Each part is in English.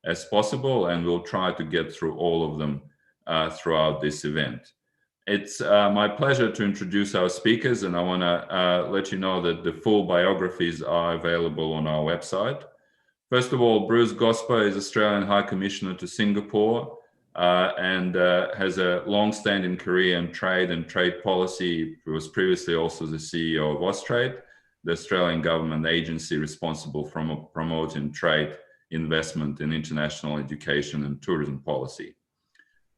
as possible, and we'll try to get through all of them throughout this event. It's my pleasure to introduce our speakers, and I want to let you know that the full biographies are available on our website. First of all, Bruce Gosper is Australian High Commissioner to Singapore and has a long-standing career in trade and trade policy. He was previously also the CEO of Austrade, the Australian government agency responsible for promoting trade, investment in international education and tourism policy.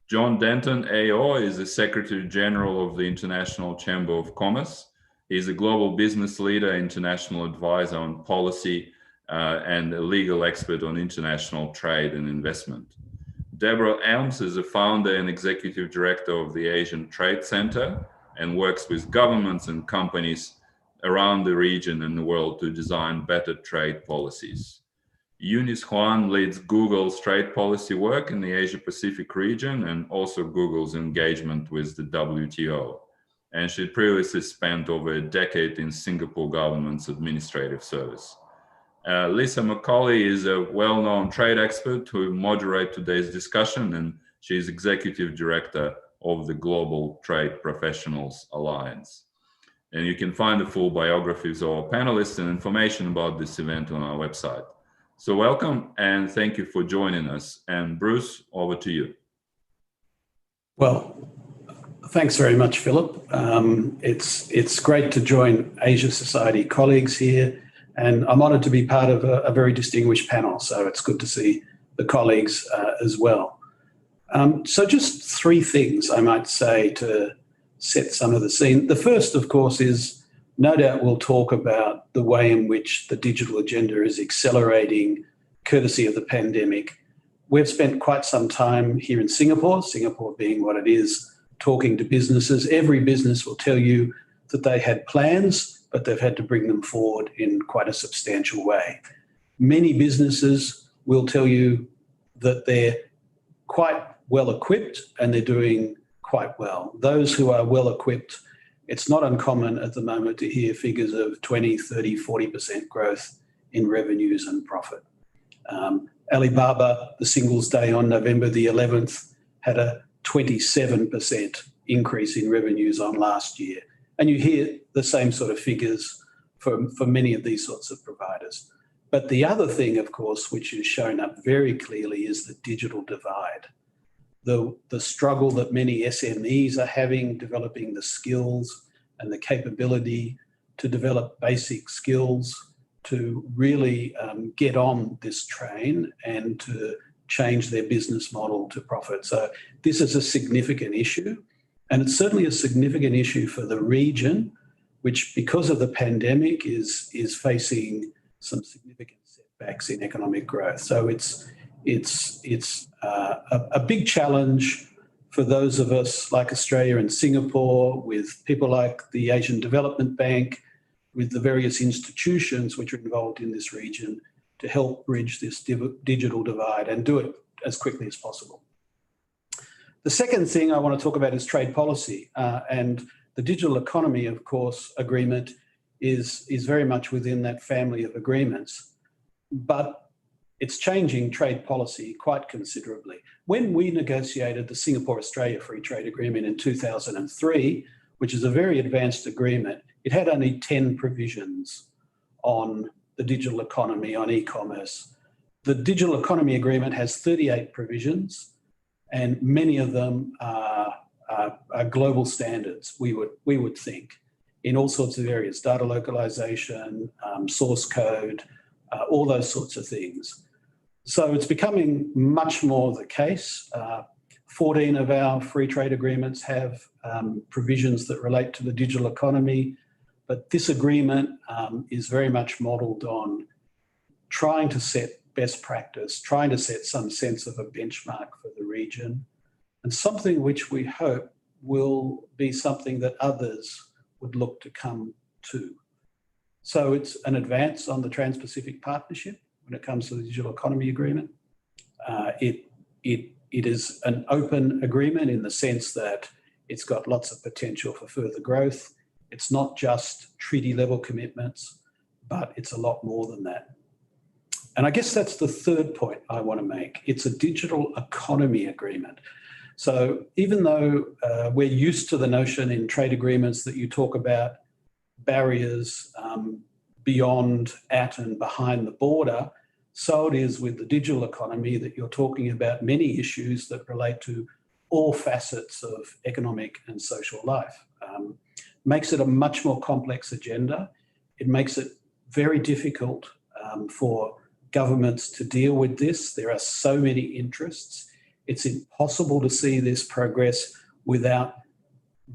John Denton AO is the Secretary General of the International Chamber of Commerce. He's a global business leader, international advisor on policy, and a legal expert on international trade and investment. Deborah Elms is a founder and executive director of the Asian Trade Center and works with governments and companies around the region and the world to design better trade policies. Eunice Huang leads Google's trade policy work in the Asia-Pacific region and also Google's engagement with the WTO. And she previously spent over a decade in Singapore government's administrative service. Lisa McCauley is a well-known trade expert who will moderate today's discussion, and she's executive director of the Global Trade Professionals Alliance. And you can find the full biographies of our panelists and information about this event on our website. So welcome and thank you for joining us. And Bruce, over to you. Well, thanks very much, Philip. It's great to join Asia Society colleagues here, and I'm honoured to be part of a very distinguished panel. So it's good to see the colleagues as well. So just three things I might say to set some of the scene. The first, of course, is no doubt we'll talk about the way in which the digital agenda is accelerating courtesy of the pandemic. We've spent quite some time here in Singapore, Singapore being what it is, talking to businesses. Every business will tell you that they had plans, but they've had to bring them forward in quite a substantial way. Many businesses will tell you that they're quite well equipped and they're doing quite well. Those who are well equipped, it's not uncommon at the moment to hear figures of 20, 30, 40% growth in revenues and profit. Alibaba, the Singles Day on November the 11th, had a 27% increase in revenues on last year. And you hear the same sort of figures for many of these sorts of providers. But the other thing, of course, which is shown up very clearly is the digital divide. The struggle that many SMEs are having, developing the skills and the capability to develop basic skills to really get on this train and to change their business model to profit. So this is a significant issue, and it's certainly a significant issue for the region, which because of the pandemic is facing some significant setbacks in economic growth. So it's a big challenge for those of us like Australia and Singapore, with people like the Asian Development Bank, with the various institutions which are involved in this region to help bridge this digital divide and do it as quickly as possible. The second thing I want to talk about is trade policy, and the digital economy, of course, agreement is very much within that family of agreements, but it's changing trade policy quite considerably. When we negotiated the Singapore-Australia Free Trade Agreement in 2003, which is a very advanced agreement, it had only 10 provisions on the digital economy, on e-commerce. The digital economy agreement has 38 provisions, and many of them are global standards, we would think, in all sorts of areas: data localization, source code, all those sorts of things. So it's becoming much more the case. 14 of our free trade agreements have provisions that relate to the digital economy, but this agreement is very much modelled on trying to set best practice, trying to set some sense of a benchmark for the region, and something which we hope will be something that others would look to come to. So it's an advance on the Trans-Pacific Partnership when it comes to the Digital Economy Agreement. It is an open agreement in the sense that it's got lots of potential for further growth. It's not just treaty level commitments, but it's a lot more than that. And I guess that's the third point I want to make. It's a digital economy agreement. So even though we're used to the notion in trade agreements that you talk about barriers beyond, at and behind the border, so it is with the digital economy that you're talking about many issues that relate to all facets of economic and social life. Makes it a much more complex agenda. It makes it very difficult for governments to deal with this. There are so many interests. It's impossible to see this progress without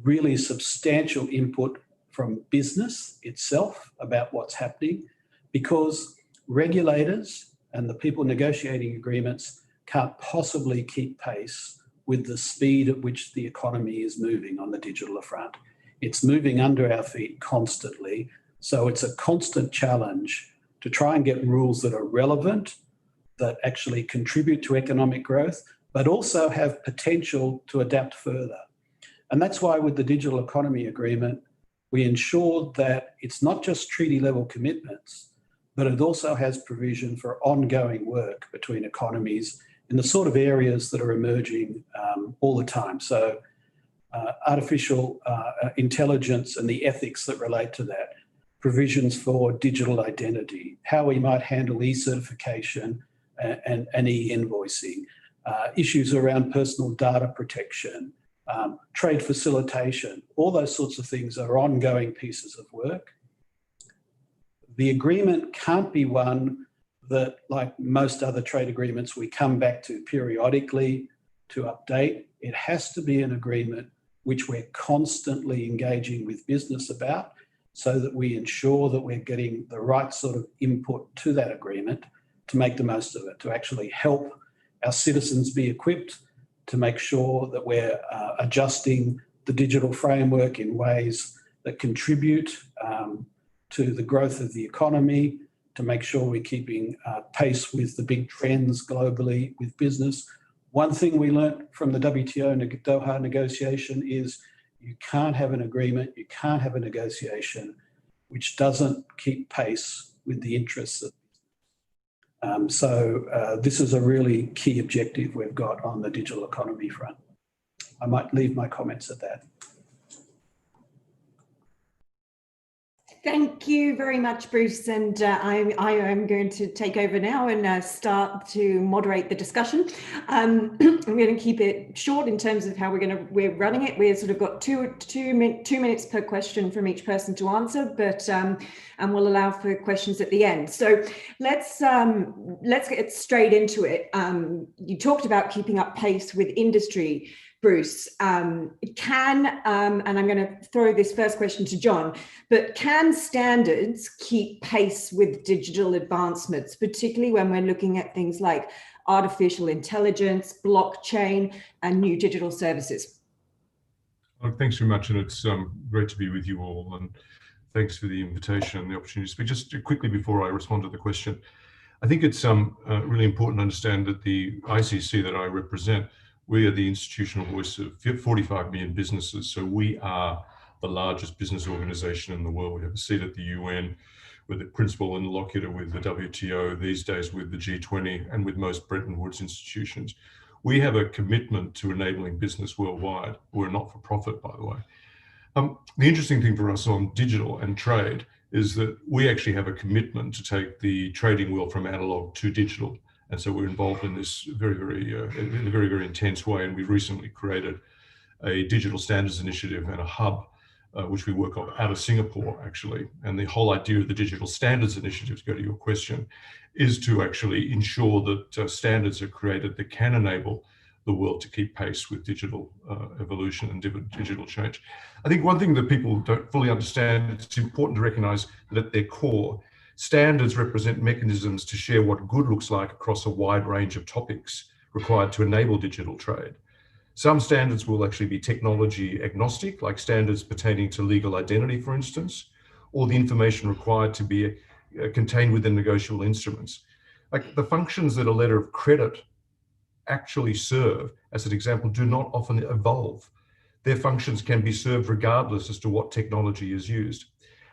really substantial input from business itself about what's happening, because regulators and the people negotiating agreements can't possibly keep pace with the speed at which the economy is moving on the digital front. It's moving under our feet constantly. So it's a constant challenge to try and get rules that are relevant, that actually contribute to economic growth, but also have potential to adapt further. And that's why with the Digital Economy Agreement, we ensured that it's not just treaty level commitments, but it also has provision for ongoing work between economies in the sort of areas that are emerging all the time. So artificial intelligence and the ethics that relate to that, provisions for digital identity, how we might handle e-certification and e-invoicing, issues around personal data protection, trade facilitation, all those sorts of things are ongoing pieces of work. The agreement can't be one that, like most other trade agreements, we come back to periodically to update. It has to be an agreement which we're constantly engaging with business about, so that we ensure that we're getting the right sort of input to that agreement to make the most of it, to actually help our citizens be equipped, to make sure that we're adjusting the digital framework in ways that contribute to the growth of the economy, to make sure we're keeping pace with the big trends globally with business. One thing we learned from the WTO Doha negotiation is you can't have an agreement, you can't have a negotiation which doesn't keep pace with the interests of. So this is a really key objective we've got on the digital economy front. I might leave my comments at that. Thank you very much, Bruce. And I am going to take over now and start to moderate the discussion. I'm going to keep it short in terms of how we're running it. We've sort of got two minutes per question from each person to answer, but and we'll allow for questions at the end. So let's get straight into it. You talked about keeping up pace with industry, Bruce. And I'm going to throw this first question to John, but can standards keep pace with digital advancements, particularly when we're looking at things like artificial intelligence, blockchain, and new digital services? Well, thanks very much, and it's great to be with you all, and thanks for the invitation and the opportunity to speak. Just quickly before I respond to the question, I think it's really important to understand that the ICC that I represent, we are the institutional voice of 45 million businesses. So we are the largest business organization in the world. We have a seat at the UN, with the principal interlocutor with the WTO, these days with the G20 and with most Bretton Woods institutions. We have a commitment to enabling business worldwide. We're not for profit, by the way. The interesting thing for us on digital and trade is that we actually have a commitment to take the trading wheel from analog to digital. And so we're involved in this in a very intense way. And we've recently created a digital standards initiative and a hub, which we work on out of Singapore, actually. And the whole idea of the digital standards initiative, to go to your question, is to actually ensure that standards are created that can enable the world to keep pace with digital evolution and digital change. I think one thing that people don't fully understand, it's important to recognize that at their core, standards represent mechanisms to share what good looks like across a wide range of topics required to enable digital trade. Some standards will actually be technology agnostic, like standards pertaining to legal identity, for instance, or the information required to be contained within negotiable instruments. Like the functions that a letter of credit actually serve, as an example, do not often evolve. Their functions can be served regardless as to what technology is used.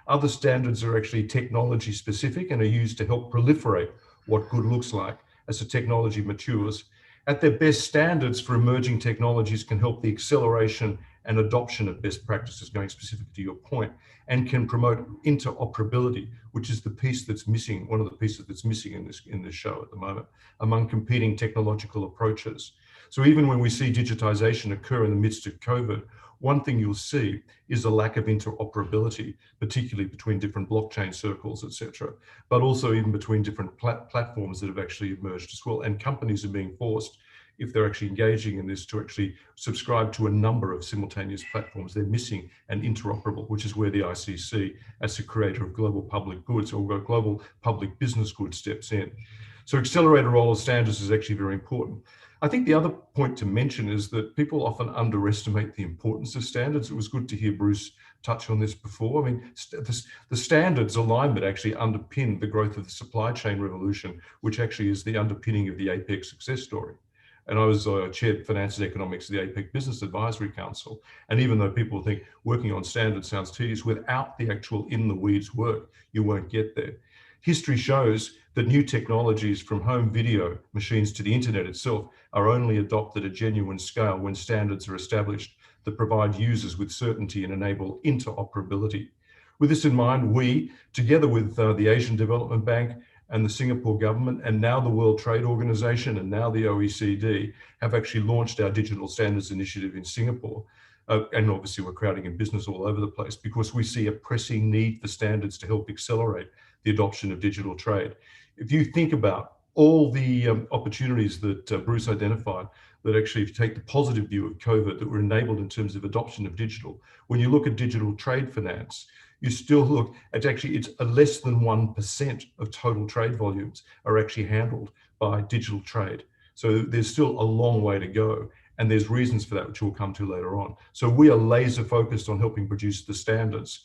Other standards are actually technology specific and are used to help proliferate what good looks like as the technology matures. At their best, standards for emerging technologies can help the acceleration and adoption of best practices, going specific to your point, and can promote interoperability, which is the piece that's missing, one of the pieces that's missing in this show at the moment, among competing technological approaches. So even when we see digitization occur in the midst of COVID, one thing you'll see is a lack of interoperability, particularly between different blockchain circles, etc., but also even between different platforms that have actually emerged as well. And companies are being forced, if they're actually engaging in this, to actually subscribe to a number of simultaneous platforms. They're missing an interoperable, which is where the ICC, as the creator of global public goods or global public business goods, steps in. So accelerator role of standards is actually very important. I think the other point to mention is that people often underestimate the importance of standards. It was good to hear Bruce touch on this before. I mean, the standards alignment actually underpinned the growth of the supply chain revolution, which actually is the underpinning of the APEC success story. And I was chaired finance and economics of the APEC Business Advisory Council. And even though people think working on standards sounds tedious, without the actual in the weeds work, you won't get there. History shows that new technologies, from home video machines to the internet itself, are only adopted at genuine scale when standards are established that provide users with certainty and enable interoperability. With this in mind, we, together with the Asian Development Bank and the Singapore government, and now the World Trade Organization, and now the OECD, have actually launched our Digital Standards Initiative in Singapore. And obviously we're crowding in business all over the place because we see a pressing need for standards to help accelerate the adoption of digital trade. If you think about all the opportunities that Bruce identified, that actually, if you take the positive view of COVID, that were enabled in terms of adoption of digital, when you look at digital trade finance, you still look at actually, it's less than 1% of total trade volumes are actually handled by digital trade. So there's still a long way to go. And there's reasons for that, which we'll come to later on. So we are laser focused on helping produce the standards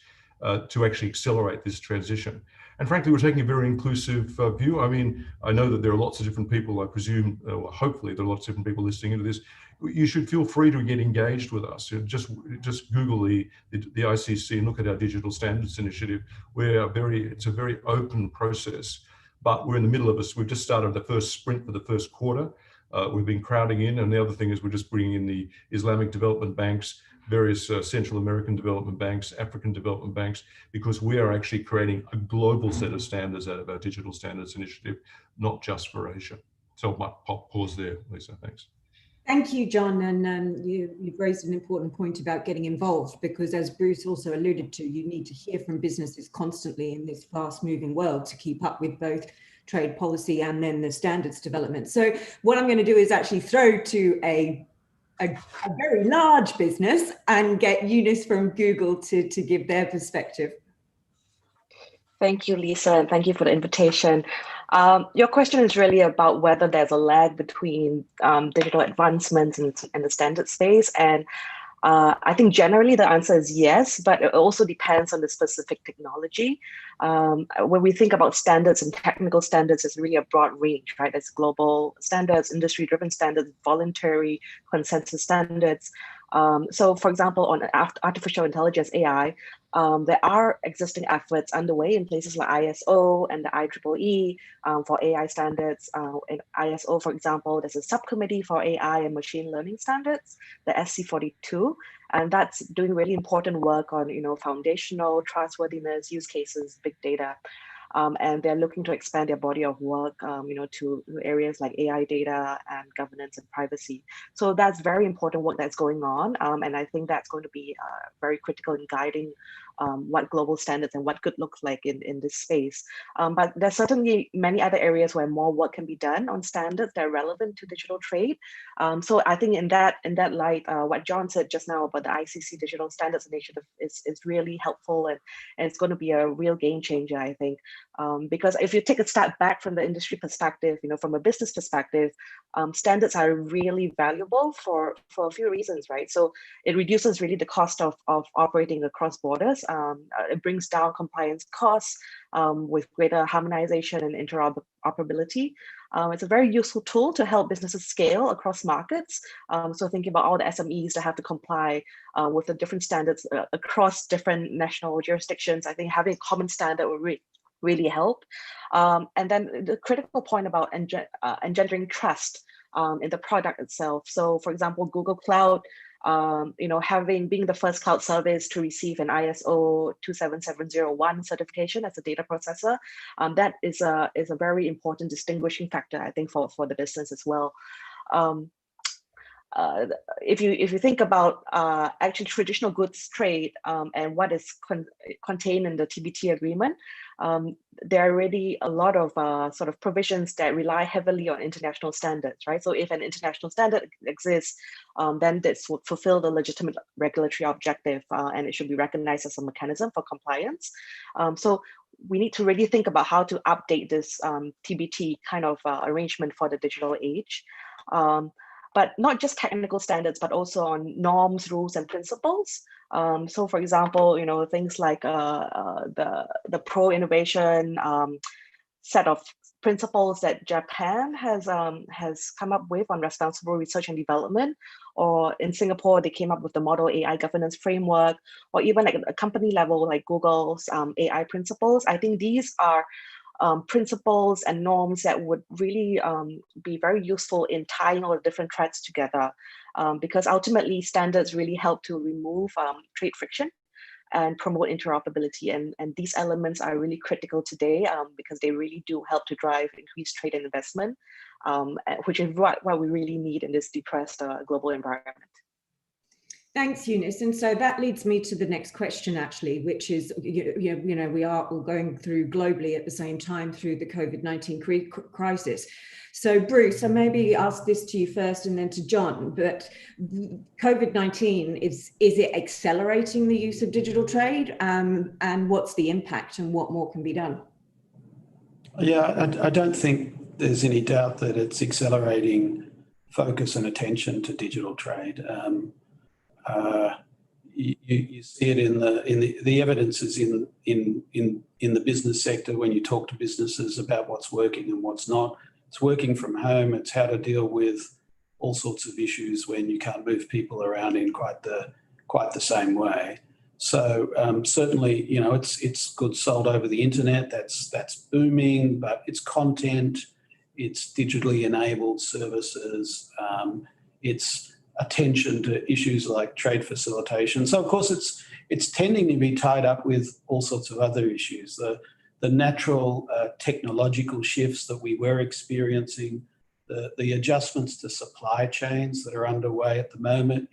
to actually accelerate this transition. And frankly, we're taking a very inclusive view. I mean, I know that there are lots of different people, I presume, well, hopefully there are lots of different people listening into this. You should feel free to get engaged with us. Just Google the ICC and look at our Digital Standards Initiative. It's a very open process, but we're in the middle of we've just started the first sprint for the first quarter. We've been crowding in, and the other thing is we're just bringing in the Islamic development banks, various Central American development banks, African development banks, because we are actually creating a global set of standards out of our Digital Standards Initiative, not just for Asia. So I might pause there, Lisa, thanks. Thank you, John. And you've raised an important point about getting involved, because as Bruce also alluded to, you need to hear from businesses constantly in this fast moving world to keep up with both trade policy and then the standards development. So what I'm going to do is actually throw to a very large business and get Eunice from Google to give their perspective. Thank you, Lisa, and thank you for the invitation. Your question is really about whether there's a lag between digital advancements and the standard space. And I think generally the answer is yes, but it also depends on the specific technology. When we think about standards and technical standards, it's really a broad range, right? There's global standards, industry-driven standards, voluntary consensus standards. So for example, on artificial intelligence, AI, there are existing efforts underway in places like ISO and the IEEE for AI standards. In ISO, for example, there's a subcommittee for AI and machine learning standards, the SC42, and that's doing really important work on, foundational trustworthiness, use cases, big data. And they're looking to expand their body of work, to areas like AI data and governance and privacy. So that's very important work that's going on. And I think that's going to be very critical in guiding what global standards and what good looks like in this space. But there's certainly many other areas where more work can be done on standards that are relevant to digital trade. So I think in that light, what John said just now about the ICC Digital Standards Initiative is really helpful, and it's going to be a real game changer, I think. Because if you take a step back from the industry perspective, from a business perspective, standards are really valuable for a few reasons, right? So it reduces really the cost of operating across borders. It brings down compliance costs with greater harmonization and interoperability. It's a very useful tool to help businesses scale across markets. So thinking about all the SMEs that have to comply with the different standards across different national jurisdictions, I think having a common standard will really help. And then the critical point about engendering trust in the product itself. So for example, Google Cloud, being the first cloud service to receive an ISO 27701 certification as a data processor, that is a very important distinguishing factor, I think, for the business as well. If you think about actually traditional goods trade and what is contained in the TBT agreement, there are really a lot of sort of provisions that rely heavily on international standards, right? So if an international standard exists, then this would fulfill the legitimate regulatory objective, and it should be recognized as a mechanism for compliance. So we need to really think about how to update this TBT kind of arrangement for the digital age. But not just technical standards, but also on norms, rules, and principles. So for example, things like the pro-innovation set of principles that Japan has come up with on responsible research and development, or in Singapore, they came up with the Model AI governance framework, or even at a company level, like Google's AI principles. I think these are principles and norms that would really be very useful in tying all the different threads together, because ultimately standards really help to remove trade friction and promote interoperability. And these elements are really critical today because they really do help to drive increased trade and investment, which is what we really need in this depressed global environment. Thanks, Eunice. And so that leads me to the next question, actually, which is, we are all going through globally at the same time through the COVID-19 crisis. So Bruce, I maybe ask this to you first and then to John, but COVID-19, is it accelerating the use of digital trade? And what's the impact and what more can be done? Yeah, I don't think there's any doubt that it's accelerating focus and attention to digital trade. You see it in the evidence is in the business sector when you talk to businesses about what's working and what's not. It's working from home. It's how to deal with all sorts of issues when you can't move people around in quite the same way. So certainly, it's goods sold over the internet. That's booming, but it's content, it's digitally enabled services, it's attention to issues like trade facilitation. So of course it's tending to be tied up with all sorts of other issues. The natural technological shifts that we were experiencing, the adjustments to supply chains that are underway at the moment.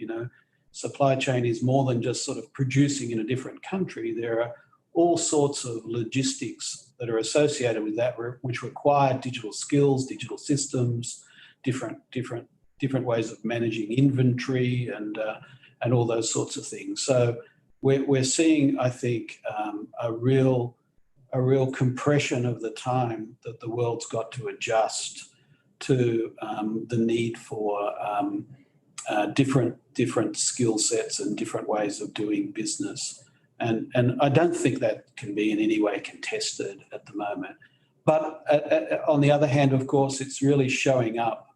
Supply chain is more than just sort of producing in a different country. There are all sorts of logistics that are associated with that, which require digital skills, digital systems, different ways of managing inventory and all those sorts of things. So we're seeing, I think, a real compression of the time that the world's got to adjust to the need for different skill sets and different ways of doing business. And I don't think that can be in any way contested at the moment. But on the other hand, of course, it's really showing up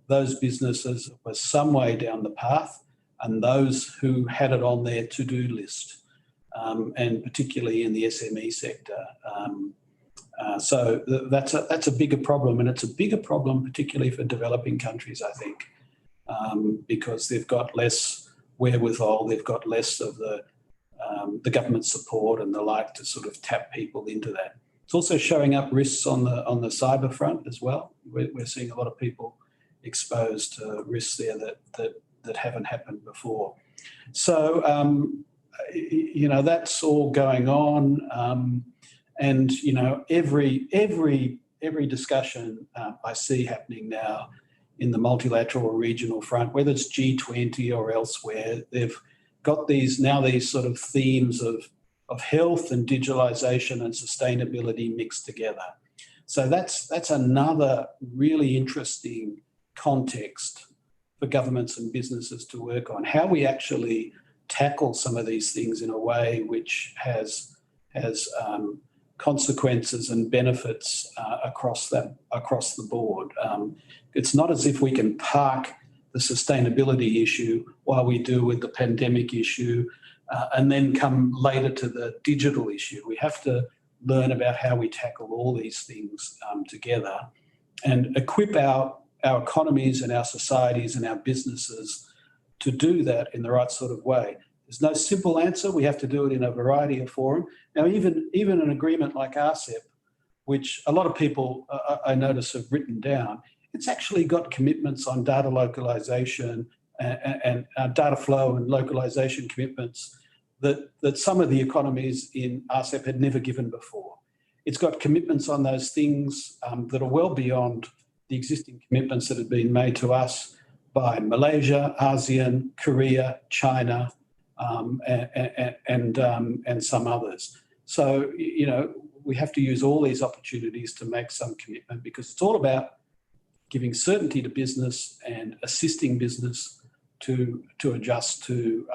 those businesses were some way down the path and those who had it on their to-do list, and particularly in the SME sector. So that's a bigger problem, and it's a bigger problem particularly for developing countries, I think, because they've got less wherewithal, they've got less of the government support and the like to sort of tap people into that. It's also showing up risks on the cyber front as well. We're seeing a lot of people exposed to risks there that haven't happened before. So, that's all going on. And, every discussion I see happening now in the multilateral or regional front, whether it's G20 or elsewhere, they've got these sort of themes of health and digitalization and sustainability mixed together. So that's another really interesting context for governments and businesses to work on, how we actually tackle some of these things in a way which has consequences and benefits across the board. It's not as if we can park the sustainability issue while we deal with the pandemic issue and then come later to the digital issue. We have to learn about how we tackle all these things together and equip our economies and our societies and our businesses to do that in the right sort of way. There's no simple answer. We have to do it in a variety of forums. Now, even an agreement like RCEP, which a lot of people I notice have written down, it's actually got commitments on data localization and data flow and localization commitments that some of the economies in RCEP had never given before. It's got commitments on those things that are well beyond the existing commitments that have been made to us by Malaysia, ASEAN, Korea, China, and some others. So, we have to use all these opportunities to make some commitment, because it's all about giving certainty to business and assisting business to adjust to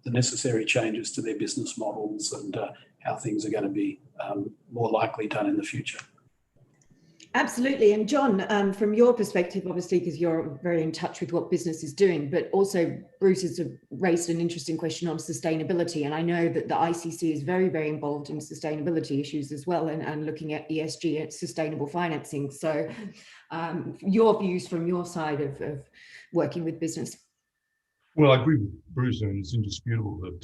the necessary changes to their business models and how things are going to be more likely done in the future. Absolutely. And John, from your perspective, obviously, because you're very in touch with what business is doing, but also Bruce has raised an interesting question on sustainability. And I know that the ICC is very, very involved in sustainability issues as well, and looking at ESG and sustainable financing. So your views from your side of working with business. Well, I agree with Bruce, and it's indisputable that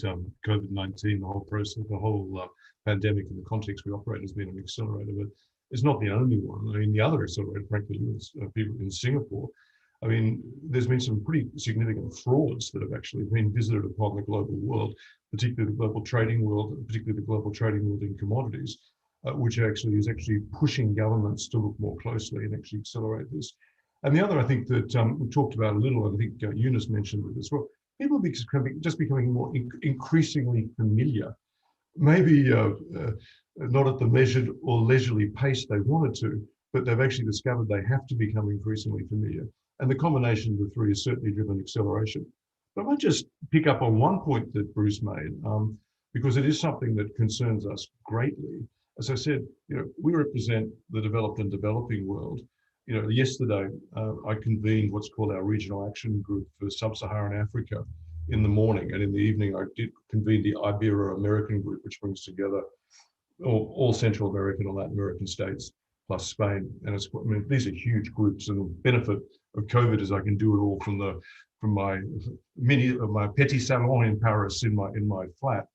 COVID-19, the whole process, the whole pandemic in the context we operate has been an accelerator, but it's not the only one. I mean, the other accelerator, frankly, was people in Singapore. I mean, there's been some pretty significant frauds that have actually been visited upon the global world, particularly the global trading world, particularly the global trading world in commodities, which is actually pushing governments to look more closely and actually accelerate this. And the other, I think, that we talked about a little, and I think Eunice mentioned it as well, people are just becoming more increasingly familiar, maybe not at the measured or leisurely pace they wanted to, but they've actually discovered they have to become increasingly familiar. And the combination of the three has certainly driven acceleration. But I might just pick up on one point that Bruce made, because it is something that concerns us greatly. As I said, we represent the developed and developing world. Yesterday, I convened what's called our Regional Action Group for Sub-Saharan Africa in the morning, and in the evening, I did convene the Ibero-American Group, which brings together all Central American and Latin American states plus Spain. And these are huge groups, and the benefit of COVID is I can do it all from my petit salon in Paris in my flat.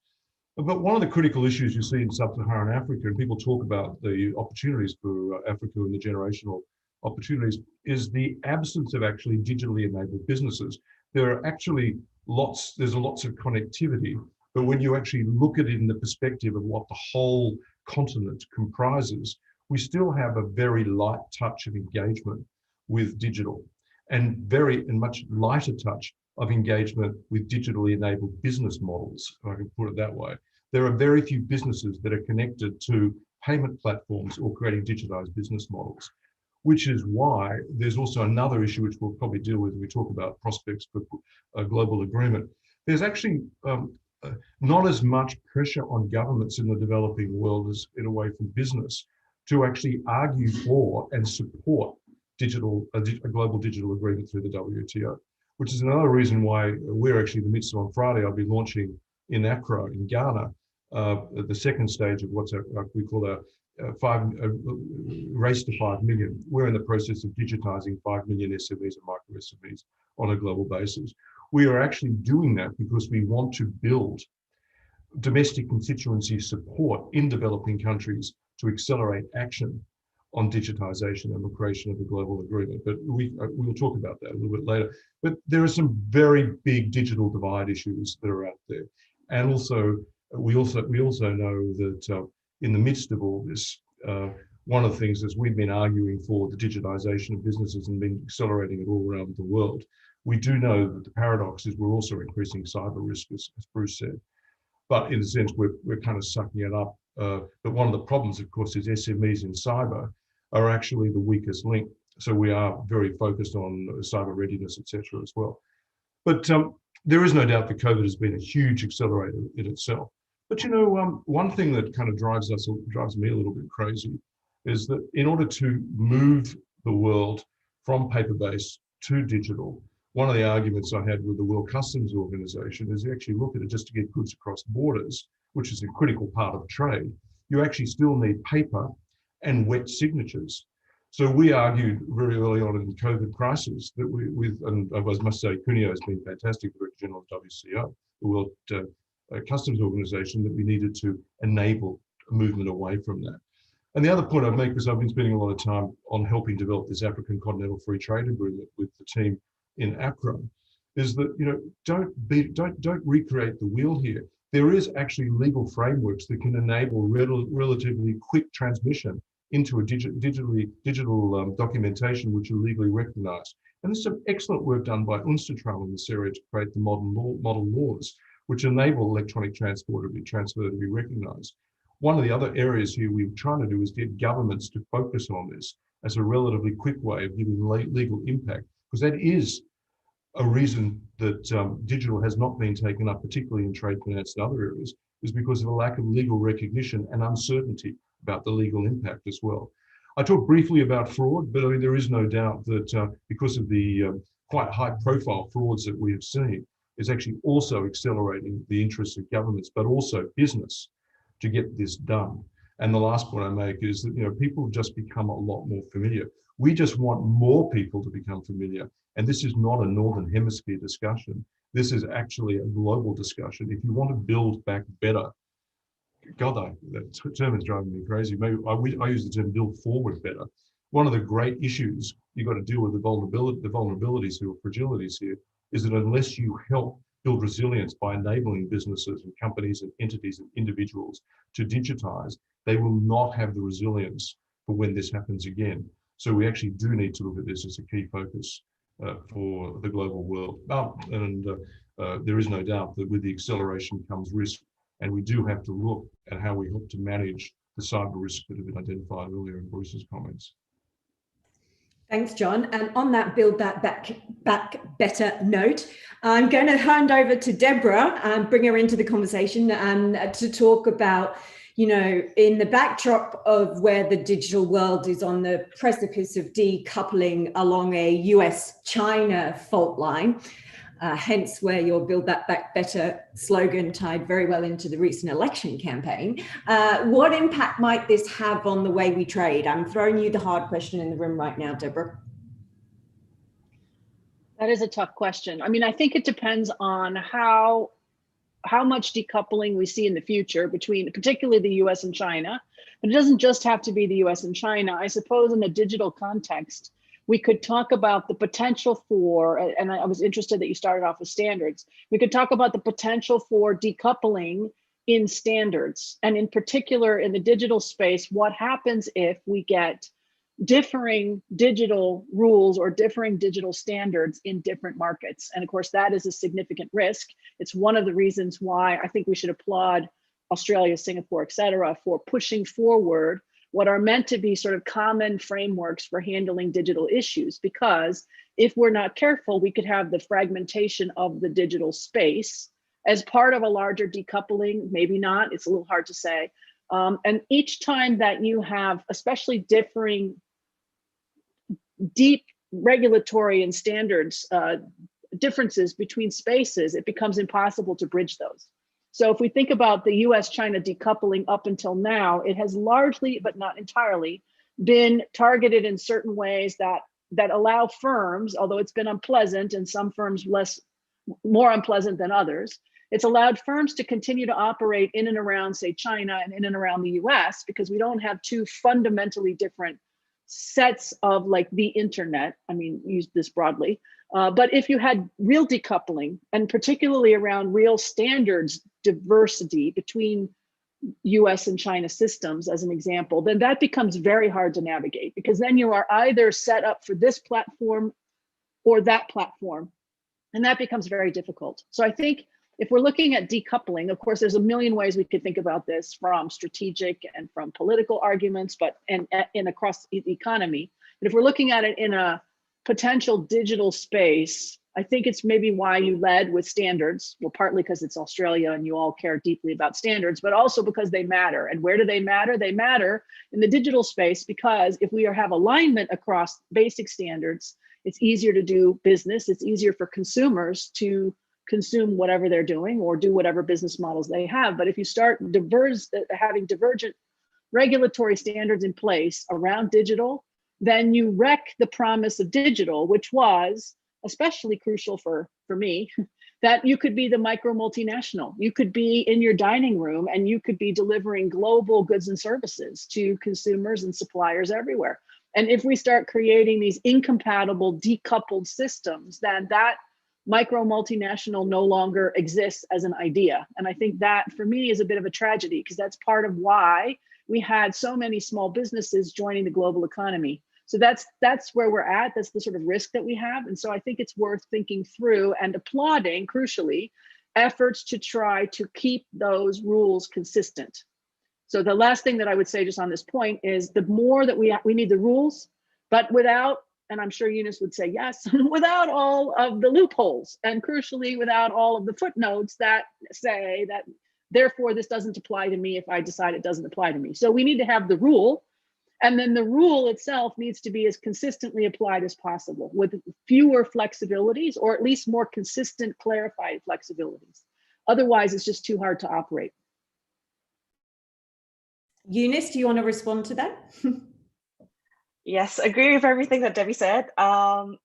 But one of the critical issues you see in Sub-Saharan Africa, and people talk about the opportunities for Africa and the generational opportunities, is the absence of actually digitally enabled businesses. There are actually there's lots of connectivity, but when you actually look at it in the perspective of what the whole continent comprises, we still have a very light touch of engagement with digital, and much lighter touch of engagement with digitally enabled business models, if I can put it that way. There are very few businesses that are connected to payment platforms or creating digitized business models, which is why there's also another issue which we'll probably deal with when we talk about prospects for a global agreement. There's actually not as much pressure on governments in the developing world as in a way from business to actually argue for and support a global digital agreement through the WTO, which is another reason why we're actually in the midst of, on Friday, I'll be launching in Accra in Ghana, the second stage of what we call a race to 5 million. We're in the process of digitizing 5 million SMEs and micro SMEs on a global basis. We are actually doing that because we want to build domestic constituency support in developing countries to accelerate action on digitization and the creation of a global agreement. But we'll talk about that a little bit later. But there are some very big digital divide issues that are out there. And also, we also know that in the midst of all this, one of the things is we've been arguing for the digitization of businesses and been accelerating it all around the world. We do know that the paradox is we're also increasing cyber risk, as Bruce said. But in a sense, we're kind of sucking it up. But one of the problems, of course, is SMEs in cyber are actually the weakest link. So we are very focused on cyber readiness, etc. as well. But there is no doubt that COVID has been a huge accelerator in itself. But one thing that kind of drives me a little bit crazy is that in order to move the world from paper-based to digital, one of the arguments I had with the World Customs Organization is you actually look at it just to get goods across borders, which is a critical part of trade. you actually still need paper and wet signatures. So we argued very early on in the COVID crisis that and I must say, Cuneo has been fantastic, Director General of WCO, the World Customs Organization, that we needed to enable a movement away from that. And the other point I'd make, because I've been spending a lot of time on helping develop this African Continental Free Trade Agreement with the team in Accra, is that, you know, don't recreate the wheel here. There is actually legal frameworks that can enable relatively quick transmission into a digital documentation which are legally recognized. And there's some excellent work done by Untitled in this area to create the model laws which enable electronic transport to be transferred to be recognized. One of the other areas here we're trying to do is get governments to focus on this as a relatively quick way of giving legal impact, because that is a reason that digital has not been taken up, particularly in trade finance and other areas, is because of a lack of legal recognition and uncertainty about the legal impact as well. I talked briefly about fraud, but I mean, there is no doubt that because of the quite high profile frauds that we have seen, is actually also accelerating the interests of governments, but also business to get this done. And the last point I make is that, you know, people have just become a lot more familiar. We just want more people to become familiar. And this is not a Northern Hemisphere discussion. This is actually a global discussion. If you want to build back better, God, that term is driving me crazy. Maybe I use the term build forward better. One of the great issues you've got to deal with the vulnerabilities or fragilities here is that unless you help build resilience by enabling businesses and companies and entities and individuals to digitize, they will not have the resilience for when this happens again. So we actually do need to look at this as a key focus for the global world. There is no doubt that with the acceleration comes risk, and we do have to look at how we help to manage the cyber risks that have been identified earlier in Bruce's comments. Thanks, John. And on that build that back better note, I'm going to hand over to Deborah and bring her into the conversation and to talk about, you know, in the backdrop of where the digital world is on the precipice of decoupling along a US-China fault line, hence where your Build That Back Better slogan tied very well into the recent election campaign. What impact might this have on the way we trade? I'm throwing you the hard question in the room right now, Deborah. That is a tough question. I mean, I think it depends on how much decoupling we see in the future between particularly the US and China. But it doesn't just have to be the US and China. I suppose in a digital context, we could talk about the potential for, and I was interested that you started off with standards. We could talk about the potential for decoupling in standards. And in particular, in the digital space, what happens if we get differing digital rules or differing digital standards in different markets? And of course, that is a significant risk. It's one of the reasons why I think we should applaud Australia, Singapore, et cetera, for pushing forward what are meant to be sort of common frameworks for handling digital issues. Because if we're not careful, we could have the fragmentation of the digital space as part of a larger decoupling, maybe not, it's a little hard to say. And each time that you have, especially differing deep regulatory and standards differences between spaces, it becomes impossible to bridge those. So if we think about the US-China decoupling up until now, it has largely, but not entirely, been targeted in certain ways that allow firms, although it's been unpleasant and some firms more unpleasant than others, it's allowed firms to continue to operate in and around, say, China and in and around the US, because we don't have two fundamentally different sets of like the internet. I mean, use this broadly. But if you had real decoupling, and particularly around real standards diversity between US and China systems, as an example, then that becomes very hard to navigate, because then you are either set up for this platform or that platform, and that becomes very difficult. So I think if we're looking at decoupling, of course, there's a million ways we could think about this, from strategic and from political arguments, but and across the economy. But if we're looking at it in a potential digital space, I think it's maybe why you led with standards. Well, partly because it's Australia and you all care deeply about standards, but also because they matter. And where do they matter? They matter in the digital space, because if we have alignment across basic standards, it's easier to do business. It's easier for consumers to consume whatever they're doing or do whatever business models they have. But if you start having divergent regulatory standards in place around digital, then you wreck the promise of digital, which was especially crucial for me, that you could be the micro multinational. You could be in your dining room and you could be delivering global goods and services to consumers and suppliers everywhere. And if we start creating these incompatible, decoupled systems, then that micro multinational no longer exists as an idea. And I think that for me is a bit of a tragedy, because that's part of why we had so many small businesses joining the global economy. So that's where we're at. That's the sort of risk that we have. And so I think it's worth thinking through and applauding, crucially, efforts to try to keep those rules consistent. So the last thing that I would say just on this point is the more that we need the rules, but without, and I'm sure Eunice would say yes, without all of the loopholes, and crucially without all of the footnotes that say that therefore this doesn't apply to me if I decide it doesn't apply to me. So we need to have the rule, and then the rule itself needs to be as consistently applied as possible with fewer flexibilities, or at least more consistent, clarified flexibilities. Otherwise, it's just too hard to operate. Eunice, do you want to respond to that? Yes, agree with everything that Debbie said. And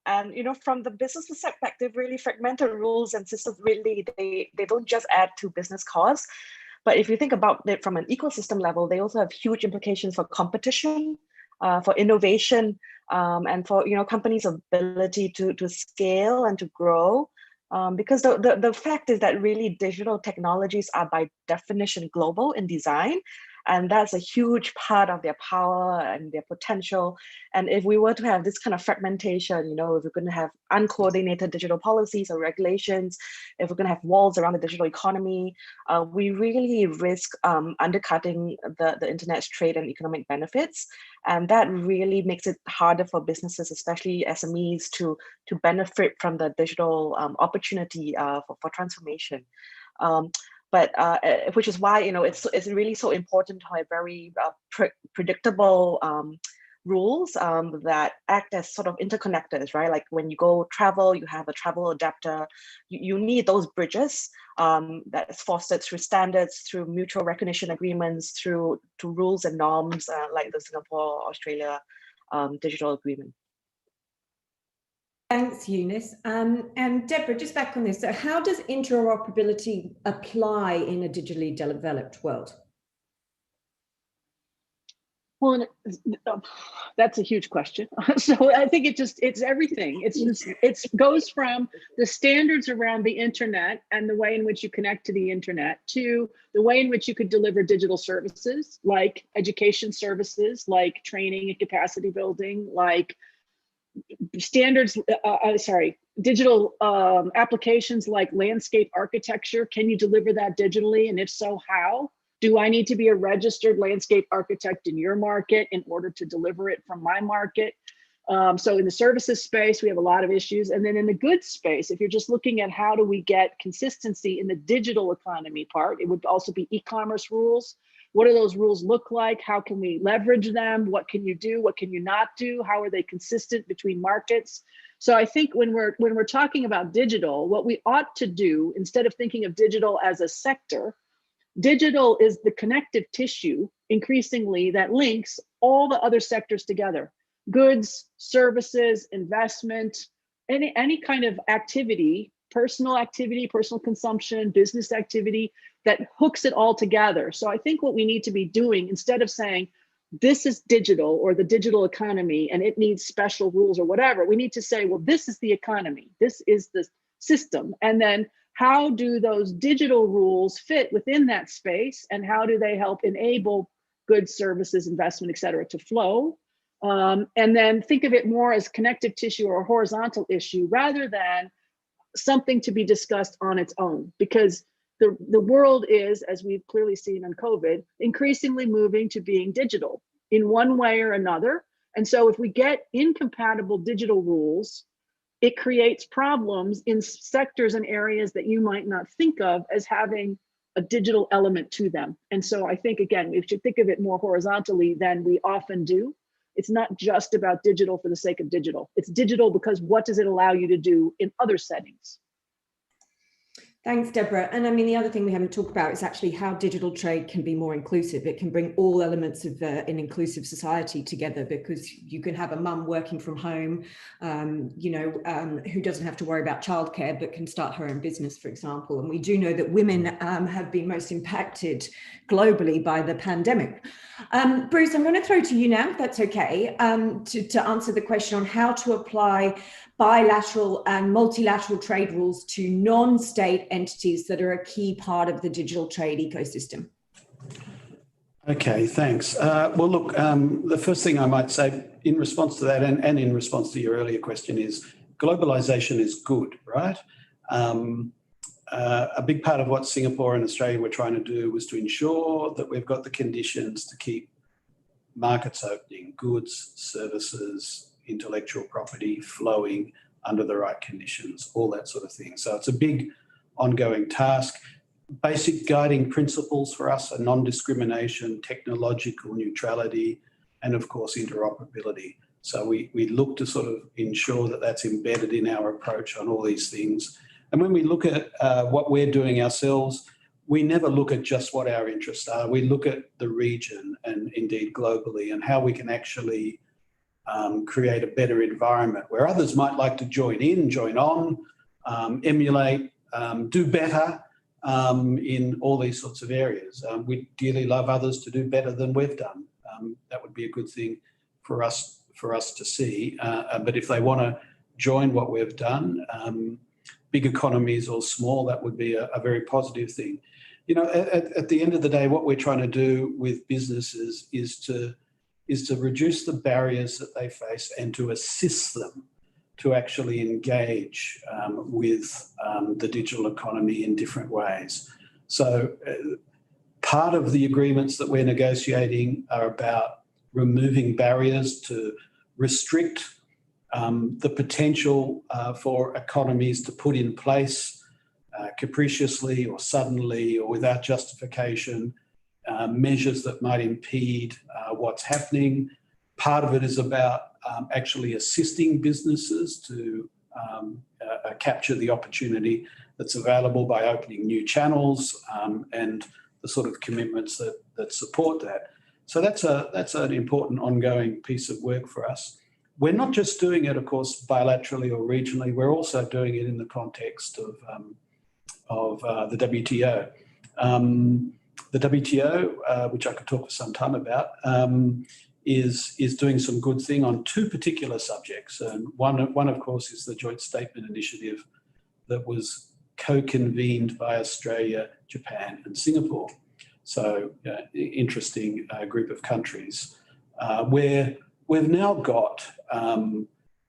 from the business perspective, really fragmented rules and systems really they don't just add to business costs, but if you think about it from an ecosystem level, they also have huge implications for competition, for innovation, and for companies' ability to scale and to grow. Because the fact is that really digital technologies are by definition global in design. And that's a huge part of their power and their potential. And if we were to have this kind of fragmentation, if we're going to have uncoordinated digital policies or regulations, if we're going to have walls around the digital economy, we really risk undercutting the internet's trade and economic benefits. And that really makes it harder for businesses, especially SMEs, to benefit from the digital opportunity for transformation. But which is why it's really so important to have very predictable rules that act as sort of interconnectors, right? Like when you go travel, you have a travel adapter. You need those bridges that's fostered through standards, through mutual recognition agreements, through rules and norms like the Singapore-Australia digital agreement. Thanks, Eunice. And Deborah, just back on this. So how does interoperability apply in a digitally developed world? Well, that's a huge question. So I think it's everything. It goes from the standards around the internet and the way in which you connect to the internet to the way in which you could deliver digital services, like education services, like training and capacity building, like standards, digital applications like landscape architecture. Can you deliver that digitally? And if so, how? Do I need to be a registered landscape architect in your market in order to deliver it from my market? So in the services space, we have a lot of issues. And then in the goods space, if you're just looking at how do we get consistency in the digital economy part, it would also be e-commerce rules. What do those rules look like? How can we leverage them? What can you do? What can you not do? How are they consistent between markets? So I think when we're talking about digital, what we ought to do, instead of thinking of digital as a sector, digital is the connective tissue increasingly that links all the other sectors together. Goods, services, investment, any kind of activity, personal consumption, business activity that hooks it all together. So I think what we need to be doing, instead of saying this is digital or the digital economy and it needs special rules or whatever, we need to say, well, this is the economy, this is the system. And then how do those digital rules fit within that space, and how do they help enable goods, services, investment, et cetera, to flow? And then think of it more as connective tissue or a horizontal issue rather than something to be discussed on its own, because the world is, as we've clearly seen on COVID, increasingly moving to being digital in one way or another. And so if we get incompatible digital rules, it creates problems in sectors and areas that you might not think of as having a digital element to them. And so I think, again, we should think of it more horizontally than we often do. It's not just about digital for the sake of digital. It's digital because what does it allow you to do in other settings? Thanks, Deborah. And I mean, the other thing we haven't talked about is actually how digital trade can be more inclusive. It can bring all elements of an inclusive society together, because you can have a mum working from home, who doesn't have to worry about childcare, but can start her own business, for example. And we do know that women have been most impacted globally by the pandemic. Bruce, I'm going to throw to you now, if that's okay, to answer the question on how to apply bilateral and multilateral trade rules to non-state entities that are a key part of the digital trade ecosystem. Okay, thanks. Well, look, the first thing I might say in response to that, and in response to your earlier question, is globalization is good, right? A big part of what Singapore and Australia were trying to do was to ensure that we've got the conditions to keep markets opening, goods, services, intellectual property flowing under the right conditions, all that sort of thing. So it's a big ongoing task. Basic guiding principles for us are non-discrimination, technological neutrality, and of course interoperability. So we look to sort of ensure that that's embedded in our approach on all these things. And when we look at what we're doing ourselves, we never look at just what our interests are. We look at the region and indeed globally, and how we can actually create a better environment where others might like to join in, join on, emulate, do better in all these sorts of areas. We dearly love others to do better than we've done. That would be a good thing for us to see. But if they want to join what we've done, big economies or small, that would be a very positive thing. You know, at the end of the day, what we're trying to do with businesses is to reduce the barriers that they face and to assist them to actually engage with the digital economy in different ways. So part of the agreements that we're negotiating are about removing barriers to restrict the potential for economies to put in place capriciously or suddenly or without justification measures that might impede what's happening. Part of it is about actually assisting businesses to capture the opportunity that's available by opening new channels and the sort of commitments that support that. So that's an important ongoing piece of work for us. We're not just doing it, of course, bilaterally or regionally. We're also doing it in the context of the WTO. The WTO, which I could talk for some time about, is doing some good thing on two particular subjects. And one, of course, is the Joint Statement Initiative that was co-convened by Australia, Japan, and Singapore. So, interesting group of countries where we've now got